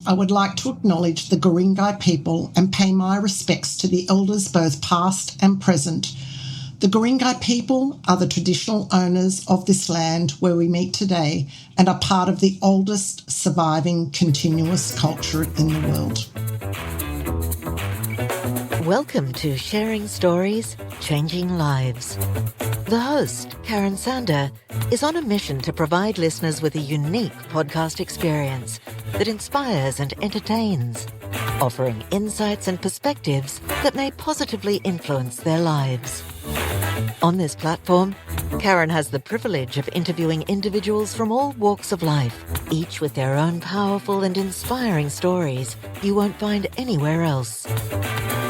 I would like to acknowledge the Guringai people and pay my respects to the elders both past and present. The Guringai people are the traditional owners of this land where we meet today and are part of the oldest surviving continuous culture in the world. Welcome to Sharing Stories, Changing Lives. The host, Karen Sander, is on a mission to provide listeners with a unique podcast experience that inspires and entertains, offering insights and perspectives that may positively influence their lives. On this platform, Karen has the privilege of interviewing individuals from all walks of life, each with their own powerful and inspiring stories you won't find anywhere else.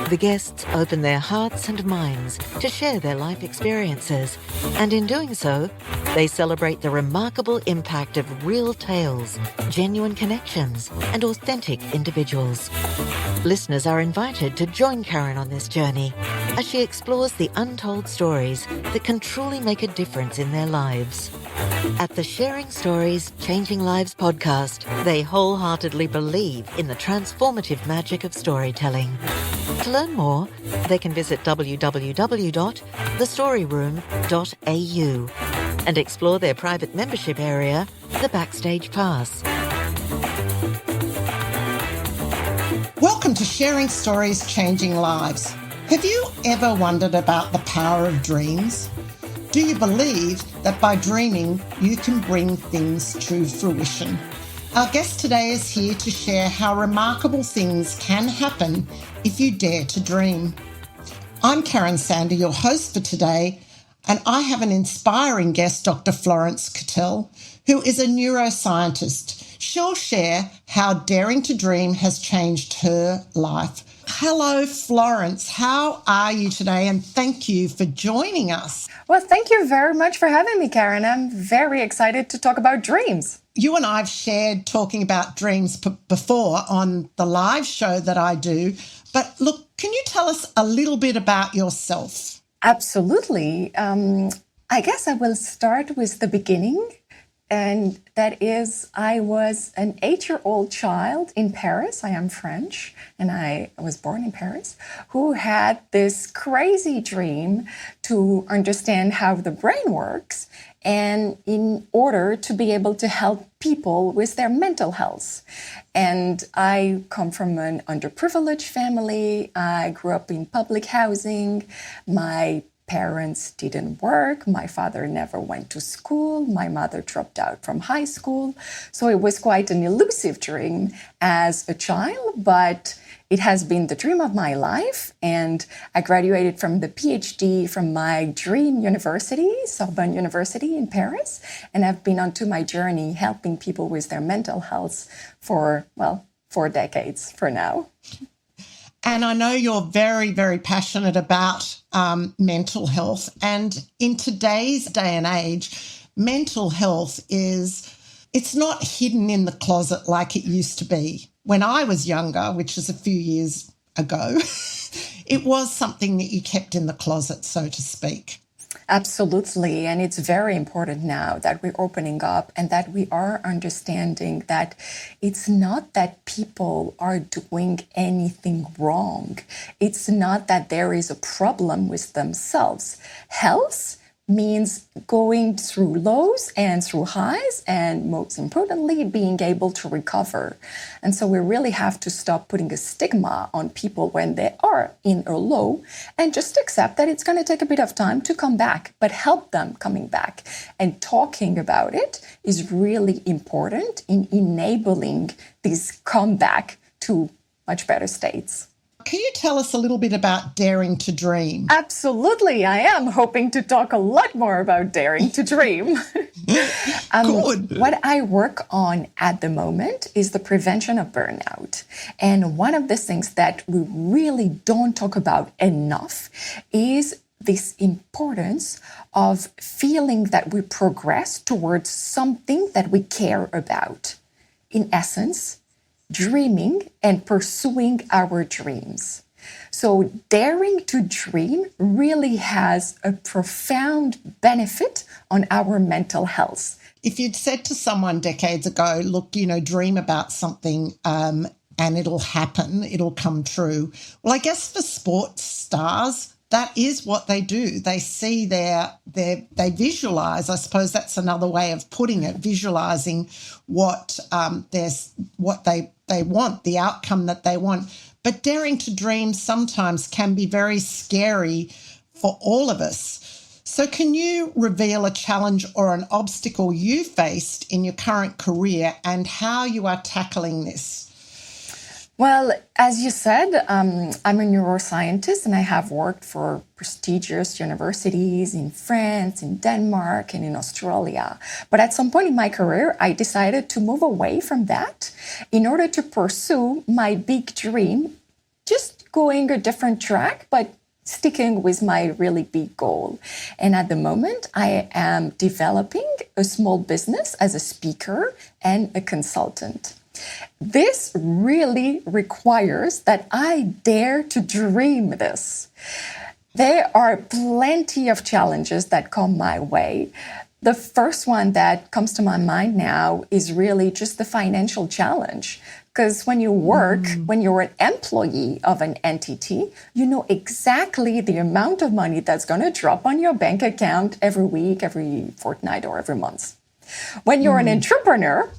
The guests open their hearts and minds to share their life experiences, and in doing so, they celebrate the remarkable impact of real tales, genuine connections, and authentic individuals. Listeners are invited to join Karen on this journey as she explores the untold stories that can truly make a difference in their lives. At the Sharing Stories, Changing Lives podcast, they wholeheartedly believe in the transformative magic of storytelling. To learn more, they can visit www.thestoryroom.au and explore their private membership area, the Backstage Pass. Welcome to Sharing Stories, Changing Lives. Have you ever wondered about the power of dreams? Do you believe that by dreaming, you can bring things to fruition? Our guest today is here to share how remarkable things can happen if you dare to dream. I'm Karen Sander, your host for today, and I have an inspiring guest, Dr. fLorence Cotel, who is a neuroscientist. She'll share how daring to dream has changed her life. Hello, fLorence. How are you today? And thank you for joining us. Well, thank you very much for having me, Karen. I'm very excited to talk about dreams. You and I have shared talking about dreams before on the live show that I do. But look, can you tell us a little bit about yourself? Absolutely. I guess I will start with the beginning. And that is, I was an 8-year-old child in Paris. I am French, and I was born in Paris, who had this crazy dream to understand how the brain works, and in order to be able to help people with their mental health. And I come from an underprivileged family. I grew up in public housing. My parents didn't work. My father never went to school. My mother dropped out from high school. So it was quite an elusive dream as a child, but it has been the dream of my life. And I graduated from the PhD from my dream university, Sorbonne University in Paris. And I've been onto my journey helping people with their mental health for 4 decades for now. And I know you're very, very passionate about mental health. And in today's day and age, mental health it's not hidden in the closet like it used to be. When I was younger, which is a few years ago, it was something that you kept in the closet, so to speak. Absolutely. And it's very important now that we're opening up and that we are understanding that it's not that people are doing anything wrong. It's not that there is a problem with themselves. Health means going through lows and through highs, and most importantly, being able to recover. And so we really have to stop putting a stigma on people when they are in a low and just accept that it's going to take a bit of time to come back, but help them coming back. And talking about it is really important in enabling this comeback to much better states. Can you tell us a little bit about daring to dream? Absolutely. I am hoping to talk a lot more about daring to dream. Good. What I work on at the moment is the prevention of burnout. And one of the things that we really don't talk about enough is this importance of feeling that we progress towards something that we care about. In essence, dreaming and pursuing our dreams. So daring to dream really has a profound benefit on our mental health. If you'd said to someone decades ago, look, dream about something and it'll happen, it'll come true. Well, I guess for sports stars, that is what they do. They see they visualize. I suppose that's another way of putting it, visualizing what they want, the outcome that they want. But daring to dream sometimes can be very scary for all of us. So can you reveal a challenge or an obstacle you faced in your current career and how you are tackling this? Well, as you said, I'm a neuroscientist and I have worked for prestigious universities in France, in Denmark, and in Australia. But at some point in my career, I decided to move away from that in order to pursue my big dream, just going a different track, but sticking with my really big goal. And at the moment, I am developing a small business as a speaker and a consultant. This really requires that I dare to dream this. There are plenty of challenges that come my way. The first one that comes to my mind now is really just the financial challenge. Because when you work, when you're an employee of an entity, you know exactly the amount of money that's going to drop on your bank account every week, every fortnight, or every month. When you're an entrepreneur,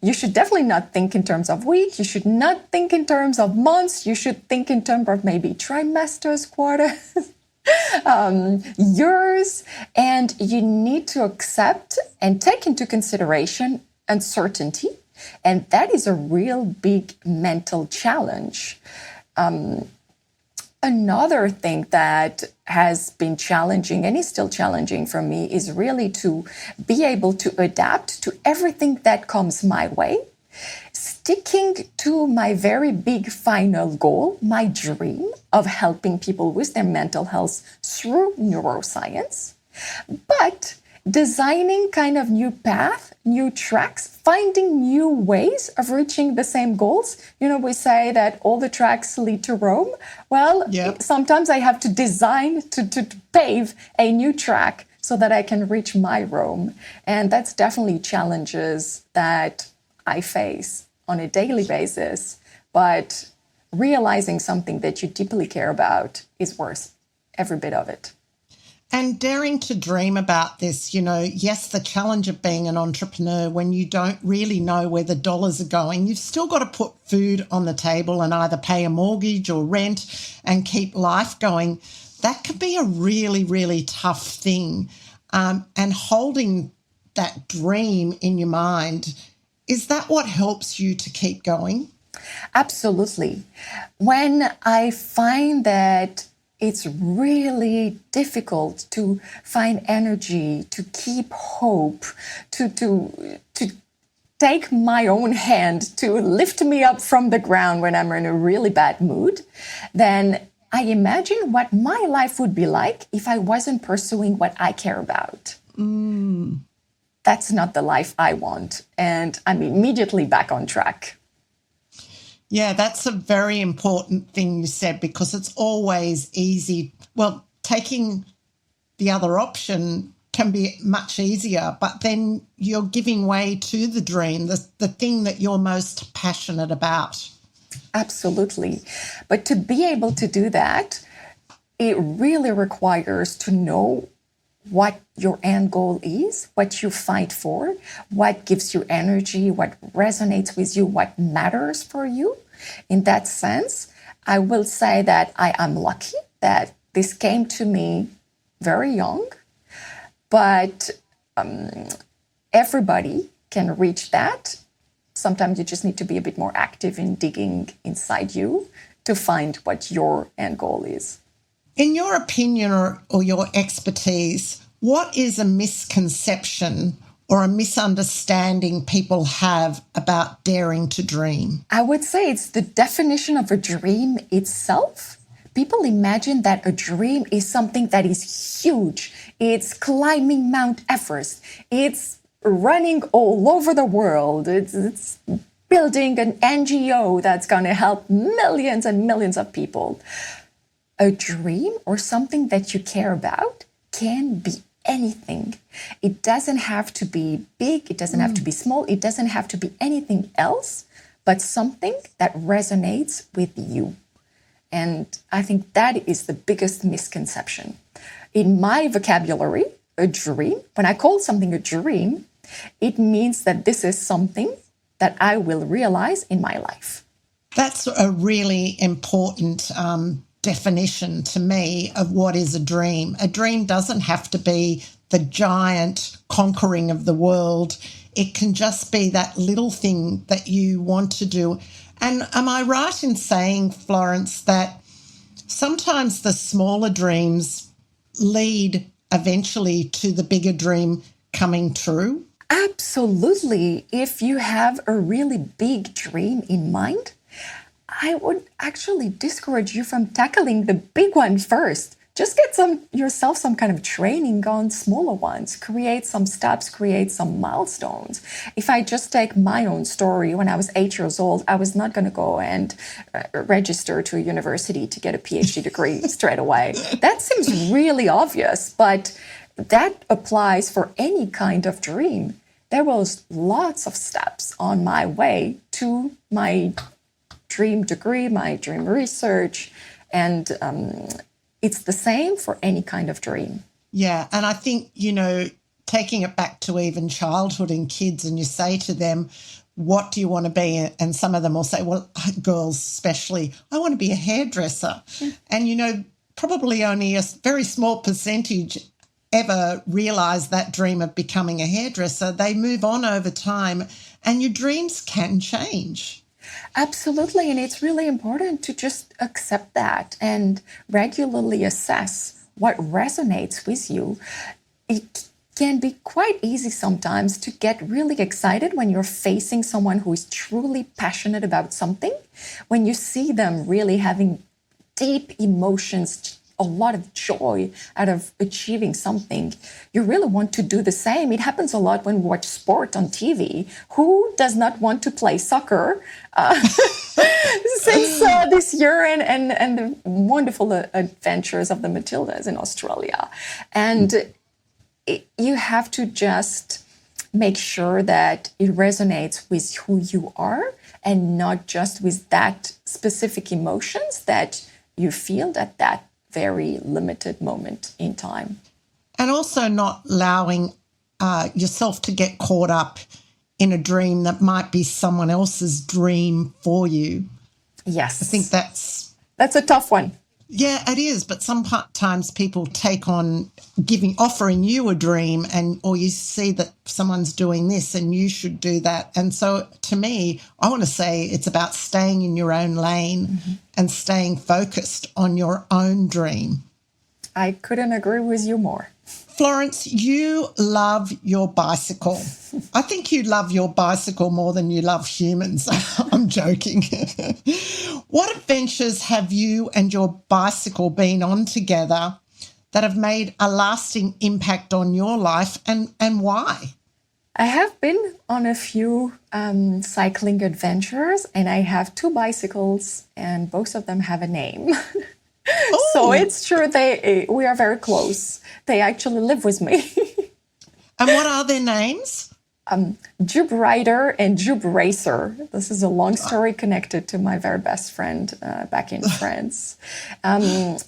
you should definitely not think in terms of weeks. You should not think in terms of months. You should think in terms of maybe trimesters, quarters, years. And you need to accept and take into consideration uncertainty. And that is a real big mental challenge. Another thing that has been challenging and is still challenging for me is really to be able to adapt to everything that comes my way, sticking to my very big final goal, my dream of helping people with their mental health through neuroscience, but designing kind of new path, new tracks, finding new ways of reaching the same goals. We say that all the tracks lead to Rome. Well, Sometimes I have to design, to pave a new track so that I can reach my Rome. And that's definitely challenges that I face on a daily basis. But realizing something that you deeply care about is worth every bit of it. And daring to dream about this, yes, the challenge of being an entrepreneur when you don't really know where the dollars are going, you've still got to put food on the table and either pay a mortgage or rent and keep life going. That can be a really, really tough thing. And holding that dream in your mind, is that what helps you to keep going? Absolutely. When I find that it's really difficult to find energy, to keep hope, to take my own hand, to lift me up from the ground when I'm in a really bad mood, then I imagine what my life would be like if I wasn't pursuing what I care about. That's not the life I want. And I'm immediately back on track. Yeah, that's a very important thing you said, because it's always easy. Well, taking the other option can be much easier, but then you're giving way to the dream, the thing that you're most passionate about. Absolutely. But to be able to do that, it really requires to know what your end goal is, what you fight for, what gives you energy, what resonates with you, what matters for you. In that sense, I will say that I am lucky that this came to me very young, but everybody can reach that. Sometimes you just need to be a bit more active in digging inside you to find what your end goal is. In your opinion or your expertise, what is a misconception or a misunderstanding people have about daring to dream? I would say it's the definition of a dream itself. People imagine that a dream is something that is huge. It's climbing Mount Everest. It's running all over the world. It's building an NGO that's going to help millions and millions of people. A dream or something that you care about can be anything. It doesn't have to be big, it doesn't have to be small, it doesn't have to be anything else, but something that resonates with you. And I think that is the biggest misconception. In my vocabulary, a dream, when I call something a dream, it means that this is something that I will realize in my life. That's a really important definition to me of what is a dream. A dream doesn't have to be the giant conquering of the world. It can just be that little thing that you want to do. And am I right in saying, Florence, that sometimes the smaller dreams lead eventually to the bigger dream coming true? Absolutely. If you have a really big dream in mind, I would actually discourage you from tackling the big one first. Just get yourself some kind of training on smaller ones. Create some steps, create some milestones. If I just take my own story, when I was 8 years old, I was not going to go and register to a university to get a PhD degree straight away. That seems really obvious, but that applies for any kind of dream. There was lots of steps on my way to my dream degree, my dream research, and it's the same for any kind of dream. Yeah, and I think, taking it back to even childhood and kids, and you say to them, what do you want to be? And some of them will say, well, girls especially, I want to be a hairdresser. And, probably only a very small percentage ever realise that dream of becoming a hairdresser. They move on over time, and your dreams can change. Absolutely. And it's really important to just accept that and regularly assess what resonates with you. It can be quite easy sometimes to get really excited when you're facing someone who is truly passionate about something, when you see them really having deep emotions, a lot of joy out of achieving something. You really want to do the same. It happens a lot when we watch sport on TV. Who does not want to play soccer since this year and the wonderful adventures of the Matildas in Australia? And you have to just make sure that it resonates with who you are and not just with that specific emotions that you feel at that very limited moment in time. And also not allowing yourself to get caught up in a dream that might be someone else's dream for you. Yes. I think that's a tough one. Yeah, it is. But sometimes people take on offering you a dream, or you see that someone's doing this and you should do that. And so to me, I want to say it's about staying in your own lane and staying focused on your own dream. I couldn't agree with you more. Florence, you love your bicycle. I think you love your bicycle more than you love humans. I'm joking. What adventures have you and your bicycle been on together that have made a lasting impact on your life, and why? I have been on a few cycling adventures, and I have 2 bicycles, and both of them have a name. So it's true, we are very close. They actually live with me. And what are their names? Jube Rider and Jube Racer. This is a long story connected to my very best friend back in France. And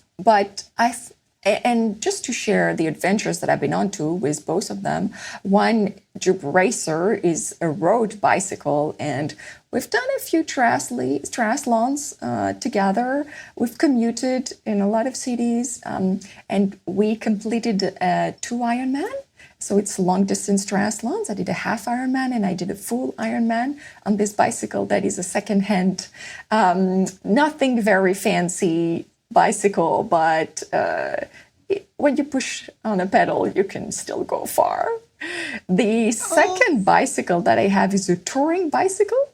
just to share the adventures that I've been on to with both of them, one, Jube Racer, is a road bicycle, and we've done a few triathlons together. We've commuted in a lot of cities, and we completed 2 Ironman. So it's long-distance triathlons. I did a half Ironman and I did a full Ironman on this bicycle that is a second-hand, nothing very fancy bicycle, but when you push on a pedal, you can still go far. The second bicycle that I have is a touring bicycle,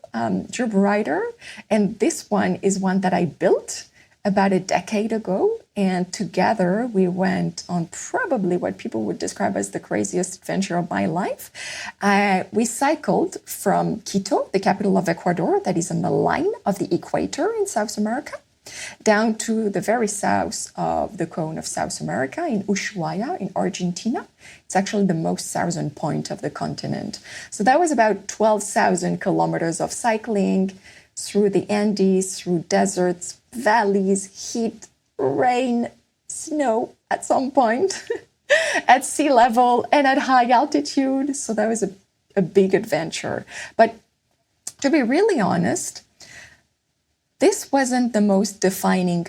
Jube Rider, and this one is one that I built about a decade ago, and together we went on probably what people would describe as the craziest adventure of my life. We cycled from Quito, the capital of Ecuador, that is on the line of the equator in South America, down to the very south of the cone of South America in Ushuaia in Argentina. It's actually the most southern point of the continent. So that was about 12,000 kilometers of cycling through the Andes, through deserts, valleys, heat, rain, snow at some point, at sea level and at high altitude. So that was a big adventure. But to be really honest, this wasn't the most defining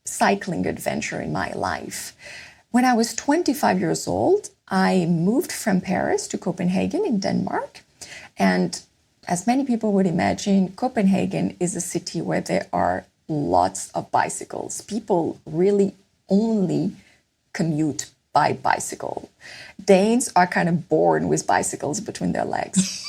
cycling adventure in my life. When I was 25 years old, I moved from Paris to Copenhagen in Denmark. And as many people would imagine, Copenhagen is a city where there are lots of bicycles. People really only commute by bicycle. Danes are kind of born with bicycles between their legs.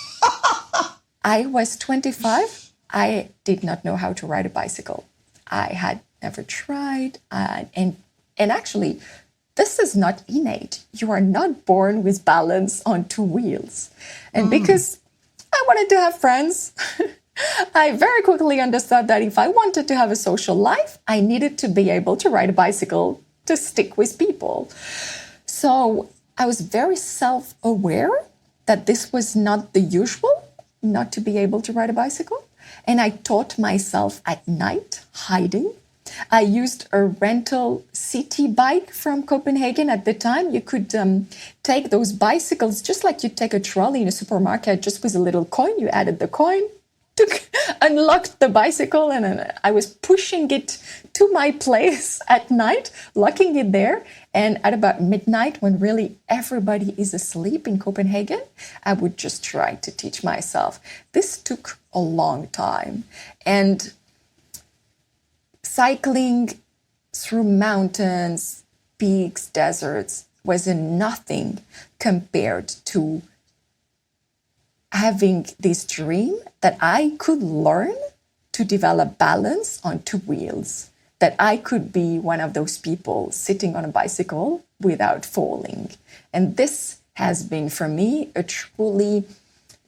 I was 25. I did not know how to ride a bicycle. I had never tried. And actually, this is not innate. You are not born with balance on two wheels. And because I wanted to have friends, I very quickly understood that if I wanted to have a social life, I needed to be able to ride a bicycle to stick with people. So I was very self-aware that this was not the usual, not to be able to ride a bicycle. And I taught myself at night, hiding. I used a rental city bike from Copenhagen at the time. You could take those bicycles just like you take a trolley in a supermarket, just with a little coin. You added the coin, unlocked the bicycle, and I was pushing it to my place at night, locking it there. And at about midnight, when really everybody is asleep in Copenhagen, I would just try to teach myself. This took a long time. And cycling through mountains, peaks, deserts was nothing compared to having this dream that I could learn to develop balance on two wheels, that I could be one of those people sitting on a bicycle without falling. And this has been for me a truly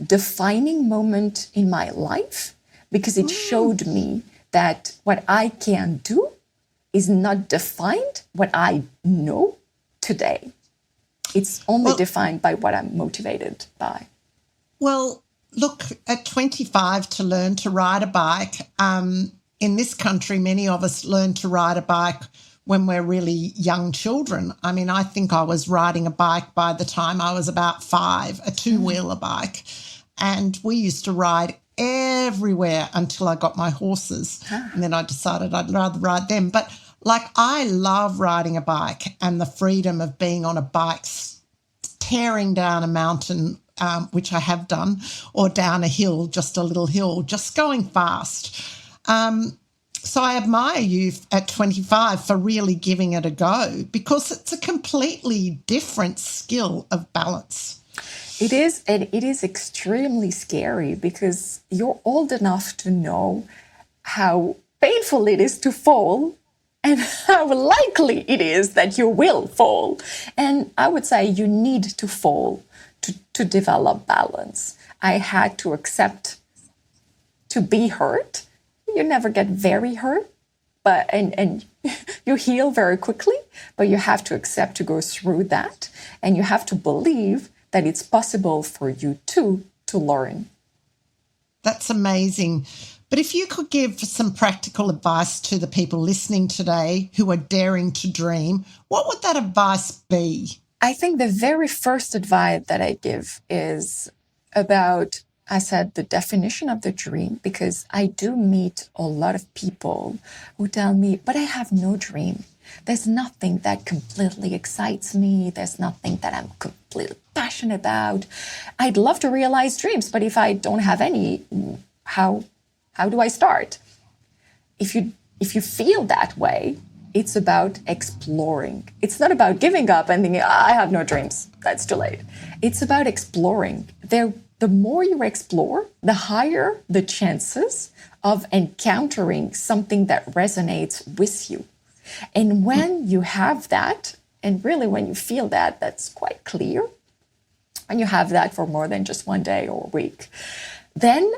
defining moment in my life, because it showed me that what I can do is not defined what I know today. It's only defined by what I'm motivated by. Well, look, at 25 to learn to ride a bike, in this country, many of us learn to ride a bike when we're really young children. I mean, I think I was riding a bike by the time I was about 5, a two-wheeler bike. And we used to ride everywhere until I got my horses. And then I decided I'd rather ride them. But like, I love riding a bike and the freedom of being on a bike, tearing down a mountain, which I have done, or down a hill, just a little hill, just going fast. So I admire you at 25 for really giving it a go, because it's a completely different skill of balance. It is, and it is extremely scary, because you're old enough to know how painful it is to fall and how likely it is that you will fall. And I would say you need to fall to develop balance. I had to accept to be hurt. You never get very hurt, but and you heal very quickly, but you have to accept to go through that, and you have to believe that it's possible for you to learn. That's amazing. But if you could give some practical advice to the people listening today who are daring to dream, what would that advice be? I think the very first advice that I give is about, I said, the definition of the dream, because I do meet a lot of people who tell me, but I have no dream. There's nothing that completely excites me. There's nothing that I'm completely passionate about. I'd love to realize dreams, but if I don't have any, how do I start? If you feel that way, it's about exploring. It's not about giving up and thinking, I have no dreams. That's too late. It's about exploring. The more you explore, the higher the chances of encountering something that resonates with you. And when you have that, and really when you feel that, that's quite clear, and you have that for more than just one day or a week, then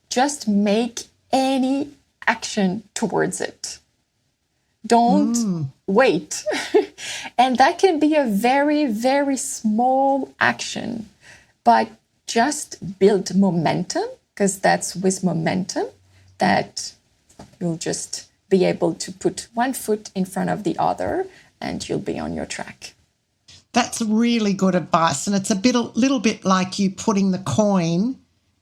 just make any action towards it. Don't wait. And that can be a very, very small action, but just build momentum, because that's with momentum that you'll just be able to put one foot in front of the other and you'll be on your track. That's really good advice. And it's little bit like you putting the coin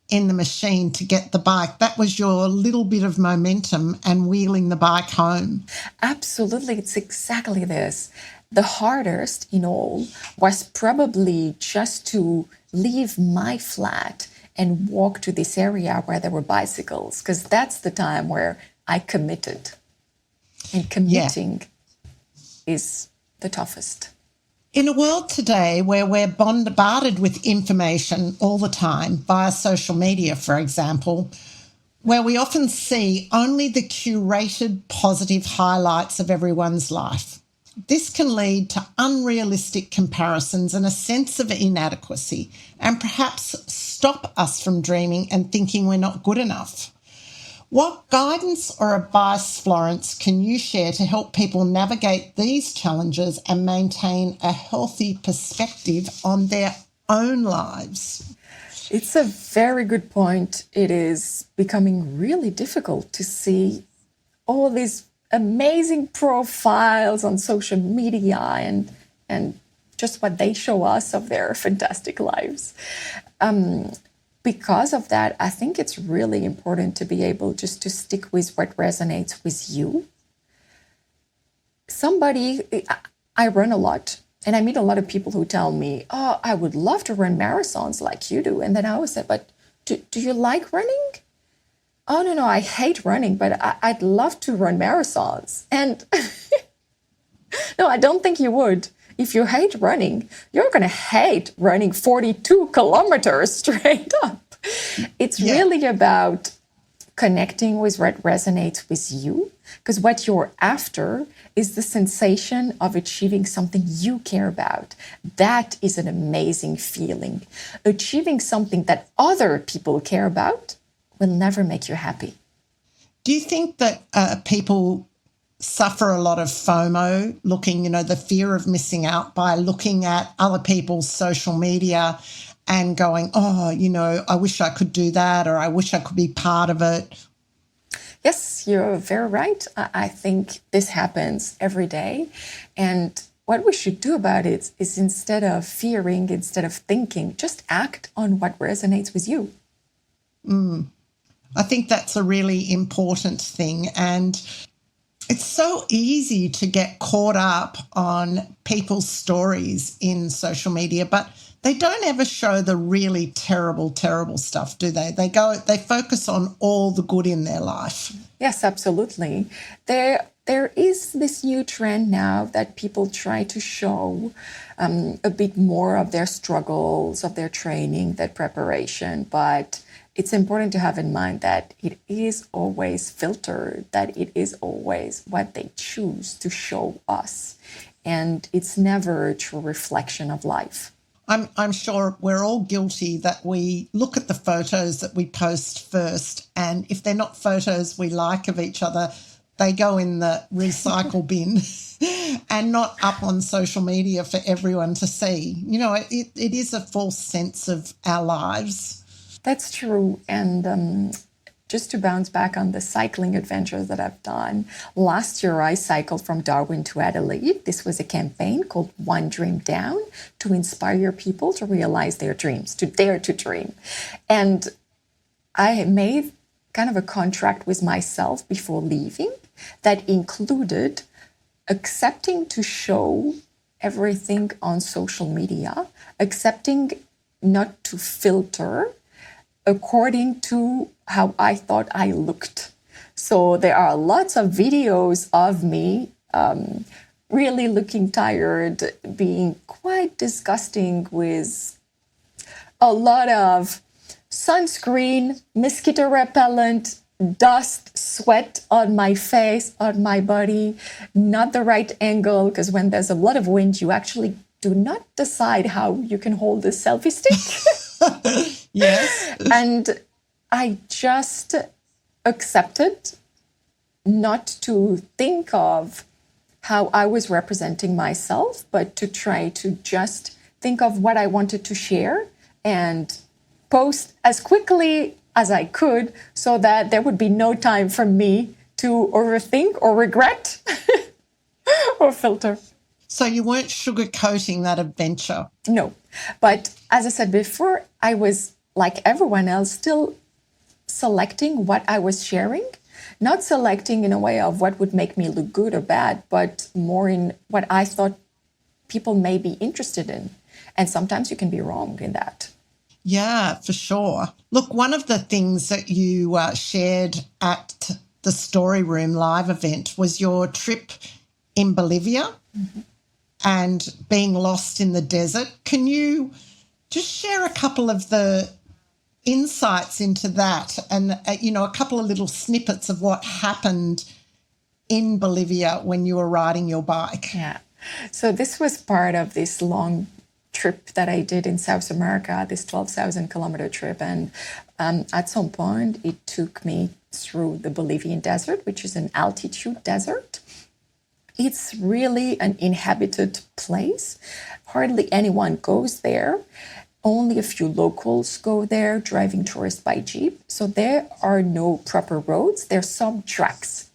in the machine to get the bike. That was your little bit of momentum and wheeling the bike home. Absolutely. It's exactly this. The hardest in all was probably just to leave my flat and walk to this area where there were bicycles, because that's the time where I committed. And committing is the toughest. In a world today where we're bombarded with information all the time via social media, for example, where we often see only the curated positive highlights of everyone's life, this can lead to unrealistic comparisons and a sense of inadequacy, and perhaps stop us from dreaming and thinking we're not good enough. What guidance or advice, Florence, can you share to help people navigate these challenges and maintain a healthy perspective on their own lives? It's a very good point. It is becoming really difficult to see all these amazing profiles on social media and just what they show us of their fantastic lives. Because of that, I think it's really important to be able just to stick with what resonates with you. I run a lot, and I meet a lot of people who tell me, oh, I would love to run marathons like you do. And then I always say, but do you like running? Oh, no, I hate running, but I'd love to run marathons. And no, I don't think you would. If you hate running, you're going to hate running 42 kilometers straight up. It's really about connecting with what resonates with you, because what you're after is the sensation of achieving something you care about. That is an amazing feeling. Achieving something that other people care about will never make you happy. Do you think that people suffer a lot of FOMO, the fear of missing out, by looking at other people's social media and going, oh, I wish I could do that, or I wish I could be part of it? Yes, you're very right. I think this happens every day. And what we should do about it is, instead of fearing, instead of thinking, just act on what resonates with you. I think that's a really important thing. And it's so easy to get caught up on people's stories in social media, but they don't ever show the really terrible, terrible stuff, do they? They focus on all the good in their life. Yes, absolutely. There is this new trend now that people try to show a bit more of their struggles, of their training, their preparation, but it's important to have in mind that it is always filtered, that it is always what they choose to show us. And it's never a true reflection of life. I'm sure we're all guilty that we look at the photos that we post first, and if they're not photos we like of each other, they go in the recycle bin and not up on social media for everyone to see. It is a false sense of our lives. That's true. And just to bounce back on the cycling adventures that I've done, last year I cycled from Darwin to Adelaide. This was a campaign called One Dream Down, to inspire people to realize their dreams, to dare to dream. And I made kind of a contract with myself before leaving that included accepting to show everything on social media, accepting not to filter according to how I thought I looked. So there are lots of videos of me really looking tired, being quite disgusting, with a lot of sunscreen, mosquito repellent, dust, sweat on my face, on my body, not the right angle, because when there's a lot of wind, you actually do not decide how you can hold a selfie stick. Yes. And I just accepted not to think of how I was representing myself, but to try to just think of what I wanted to share and post as quickly as I could so that there would be no time for me to overthink or regret or filter. So you weren't sugarcoating that adventure? No. But as I said before, I was, like everyone else, still selecting what I was sharing. Not selecting in a way of what would make me look good or bad, but more in what I thought people may be interested in. And sometimes you can be wrong in that. Yeah, for sure. Look, one of the things that you shared at the Story Room live event was your trip in Bolivia and being lost in the desert. Can you just share a couple of the insights into that and, a couple of little snippets of what happened in Bolivia when you were riding your bike? Yeah. So this was part of this long trip that I did in South America, this 12,000 kilometer trip. And at some point, it took me through the Bolivian desert, which is an altitude desert. It's really an inhabited place. Hardly anyone goes there. Only a few locals go there, driving tourists by jeep. So there are no proper roads. There's some tracks.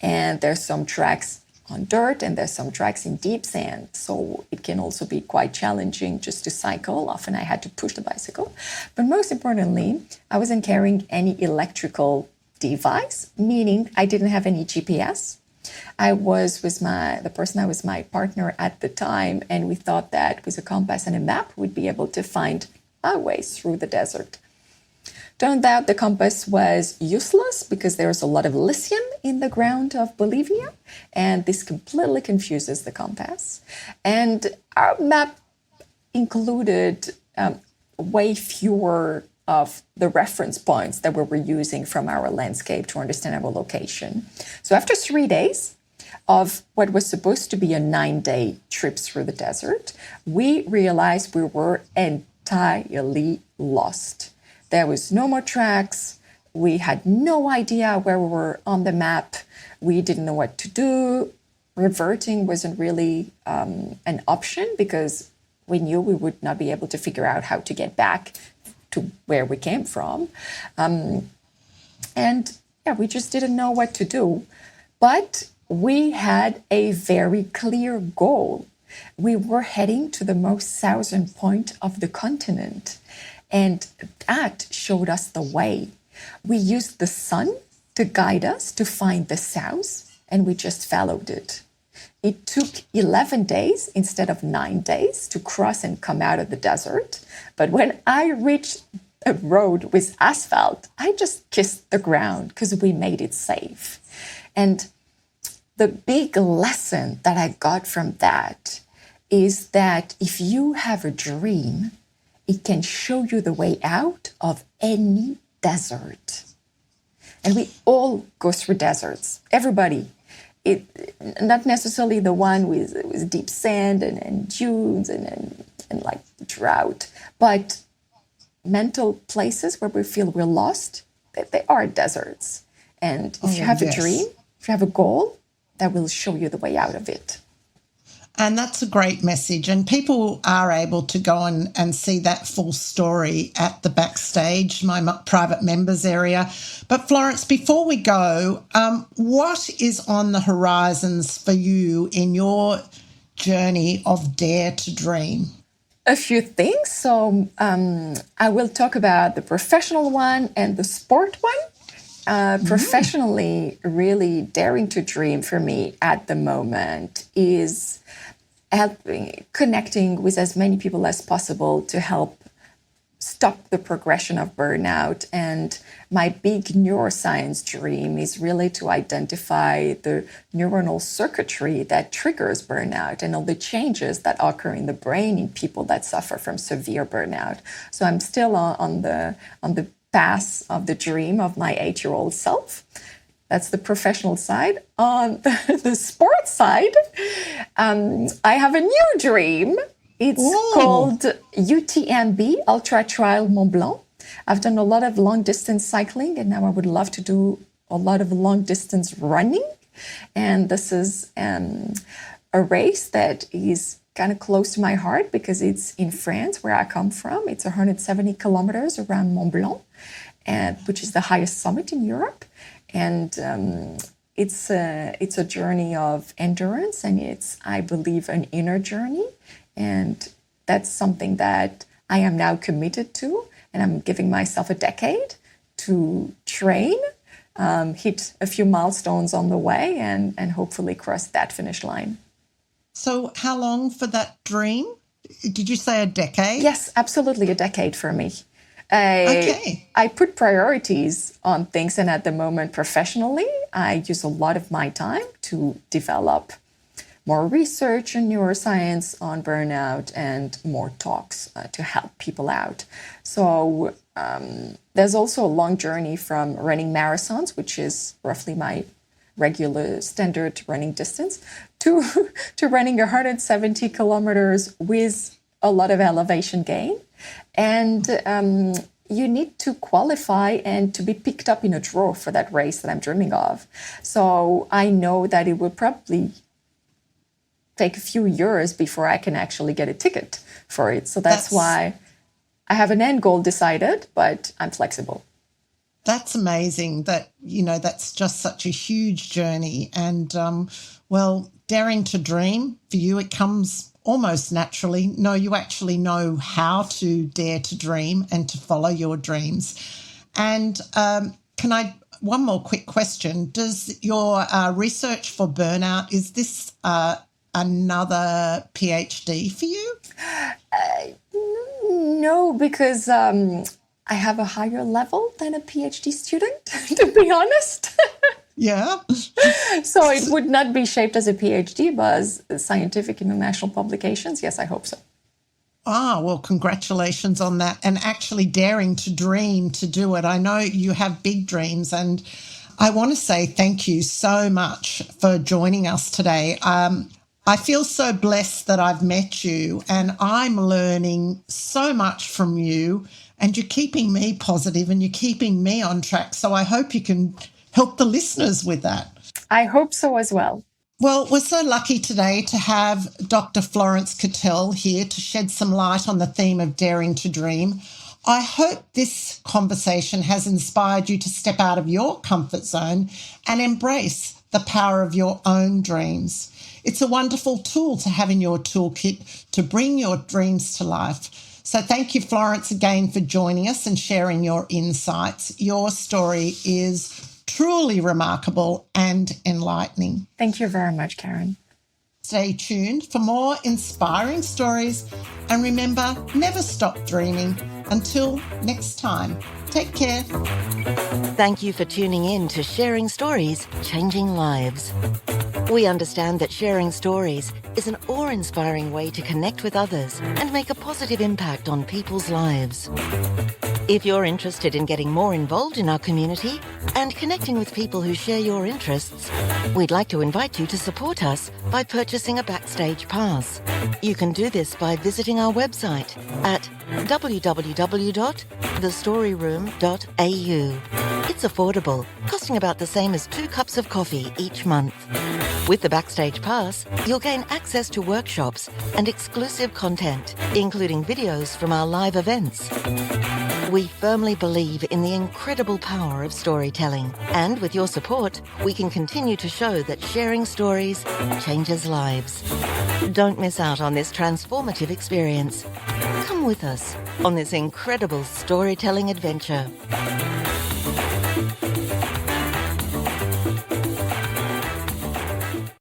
And there's some tracks on dirt, and there's some tracks in deep sand. So it can also be quite challenging just to cycle. Often I had to push the bicycle. But most importantly, I wasn't carrying any electrical device, meaning I didn't have any GPS. I was with the person that was my partner at the time, and we thought that with a compass and a map, we'd be able to find our way through the desert. Turned out the compass was useless because there is a lot of lithium in the ground of Bolivia, and this completely confuses the compass. And our map included way fewer of the reference points that we were using from our landscape to understand our location. So after 3 days of what was supposed to be a 9-day trip through the desert, we realized we were entirely lost. There was no more tracks. We had no idea where we were on the map. We didn't know what to do. Reverting wasn't really an option because we knew we would not be able to figure out how to get back to where we came from. We just didn't know what to do. But we had a very clear goal. We were heading to the most southern point of the continent. And that showed us the way. We used the sun to guide us to find the south, and we just followed it. It took 11 days instead of 9 days to cross and come out of the desert. But when I reached a road with asphalt, I just kissed the ground because we made it safe. And the big lesson that I got from that is that if you have a dream, it can show you the way out of any desert. And we all go through deserts. Everybody. Not necessarily the one with deep sand and dunes and like drought, but mental places where we feel we're lost, they are deserts. And if you have a dream, if you have a goal, that will show you the way out of it. And that's a great message. And people are able to go and see that full story at the backstage, my private members area. But Florence, before we go, what is on the horizons for you in your journey of Dare to Dream? A few things. So I will talk about the professional one and the sport one. Professionally, really daring to dream for me at the moment is connecting with as many people as possible to help stop the progression of burnout. And my big neuroscience dream is really to identify the neuronal circuitry that triggers burnout and all the changes that occur in the brain in people that suffer from severe burnout. So I'm still on the path of the dream of my 8-year-old self. That's the professional side. On the sports side, I have a new dream. It's called UTMB, Ultra Trail Mont Blanc. I've done a lot of long distance cycling, and now I would love to do a lot of long distance running. And this is a race that is kind of close to my heart because it's in France, where I come from. It's 170 kilometers around Mont Blanc, which is the highest summit in Europe. And it's a journey of endurance, and it's, I believe, an inner journey. And that's something that I am now committed to, and I'm giving myself a decade to train, hit a few milestones on the way, and hopefully cross that finish line. So how long for that dream? Did you say a decade? Yes, absolutely a decade for me. Okay. I put priorities on things, and at the moment professionally, I use a lot of my time to develop more research in neuroscience on burnout and more talks to help people out. So there's also a long journey from running marathons, which is roughly my regular standard running distance, to running 170 kilometers with a lot of elevation gain. And you need to qualify and to be picked up in a draw for that race that I'm dreaming of. So I know that it will probably take a few years before I can actually get a ticket for it. So that's why I have an end goal decided, but I'm flexible. That's amazing that, that's just such a huge journey. And, well, daring to dream, for you, it comes almost naturally. No, you actually know how to dare to dream and to follow your dreams. And one more quick question. Does your research for burnout, is this another PhD for you? No, because I have a higher level than a PhD student, to be honest. Yeah. So it would not be shaped as a PhD, but as scientific international publications. Yes, I hope so. Ah, well, congratulations on that. And actually daring to dream to do it. I know you have big dreams, and I want to say thank you so much for joining us today. I feel so blessed that I've met you, and I'm learning so much from you, and you're keeping me positive and you're keeping me on track. So I hope you can help the listeners with that. I hope so as well. Well, we're so lucky today to have Dr. FLorence Cotel here to shed some light on the theme of daring to dream. I hope this conversation has inspired you to step out of your comfort zone and embrace the power of your own dreams. It's a wonderful tool to have in your toolkit to bring your dreams to life. So thank you, Florence, again for joining us and sharing your insights. Your story is truly remarkable and enlightening. Thank you very much, Karen. Stay tuned for more inspiring stories, and remember, never stop dreaming. Until next time, take care. Thank you for tuning in to Sharing Stories, Changing Lives. We understand that sharing stories is an awe-inspiring way to connect with others and make a positive impact on people's lives. If you're interested in getting more involved in our community and connecting with people who share your interests, we'd like to invite you to support us by purchasing a backstage pass. You can do this by visiting our website at www.thestoryroom.au. It's affordable, costing about the same as 2 cups of coffee each month. With the Backstage Pass, you'll gain access to workshops and exclusive content, including videos from our live events. We firmly believe in the incredible power of storytelling, and with your support, we can continue to show that sharing stories changes lives. Don't miss out on this transformative experience. Come with us on this incredible storytelling adventure.